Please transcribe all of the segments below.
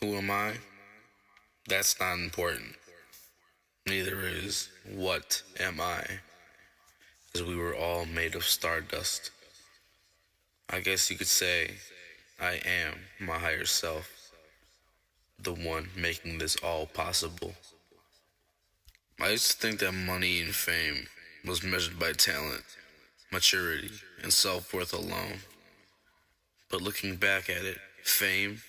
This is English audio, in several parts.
Who am I? That's not important. Neither is what am I, as we were all made of stardust. I guess you could say I am my higher self, the one making this all possible. I used to think that money and fame was measured by talent, maturity, and self-worth alone. But looking back at it, fame,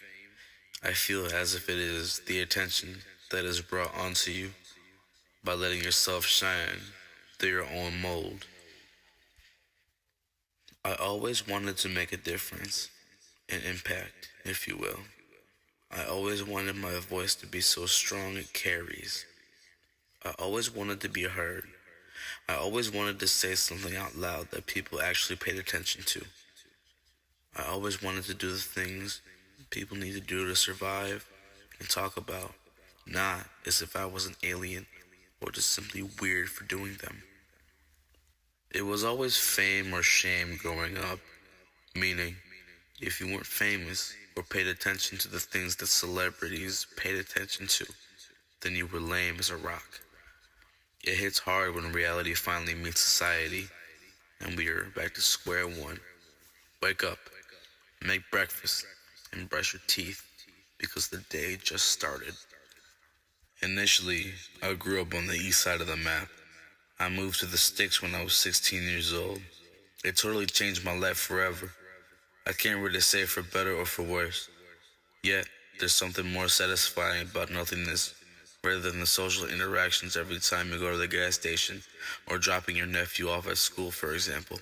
I feel as if it is the attention that is brought onto you by letting yourself shine through your own mold. I always wanted to make a difference, an impact, if you will. I always wanted my voice to be so strong it carries. I always wanted to be heard. I always wanted to say something out loud that people actually paid attention to. I always wanted to do the things people need to do to survive and talk about, not as if I was an alien or just simply weird for doing them. It was always fame or shame growing up, meaning if you weren't famous or paid attention to the things that celebrities paid attention to, then you were lame as a rock. It hits hard when reality finally meets society and we are back to square one. Wake up, make breakfast, and brush your teeth because the day just started. Initially, I grew up on the east side of the map. I moved to the sticks when I was 16 years old. It totally changed my life forever. I can't really say for better or for worse. Yet, there's something more satisfying about nothingness rather than the social interactions every time you go to the gas station or dropping your nephew off at school, for example.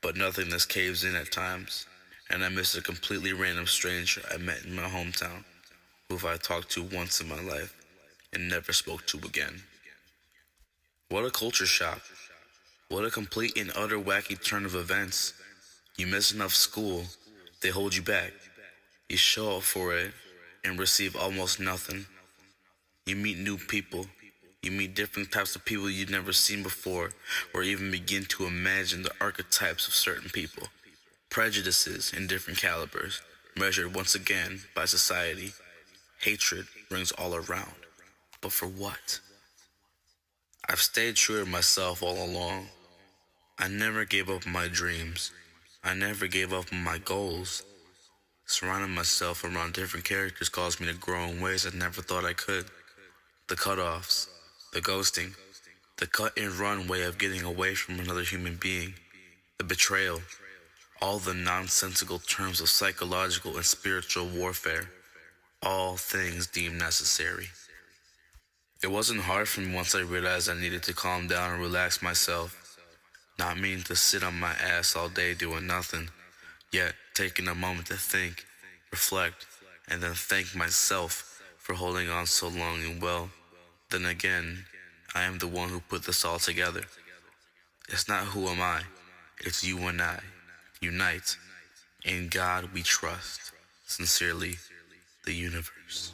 But nothingness caves in at times, and I miss a completely random stranger I met in my hometown, who I talked to once in my life and never spoke to again. What a culture shock. What a complete and utter wacky turn of events. You miss enough school, they hold you back. You show up for it and receive almost nothing. You meet new people. You meet different types of people you've never seen before, or even begin to imagine the archetypes of certain people. Prejudices in different calibers, measured once again by society. Hatred rings all around. But for what? I've stayed true to myself all along. I never gave up on my dreams. I never gave up on my goals. Surrounding myself around different characters caused me to grow in ways I never thought I could. The cutoffs, the ghosting, the cut and run way of getting away from another human being, the betrayal, all the nonsensical terms of psychological and spiritual warfare, all things deemed necessary. It wasn't hard for me once I realized I needed to calm down and relax myself, not meaning to sit on my ass all day doing nothing, yet taking a moment to think, reflect, and then thank myself for holding on so long and well. Then again, I am the one who put this all together. It's not who am I, it's you and I. Unite. In God we trust. Sincerely, the universe.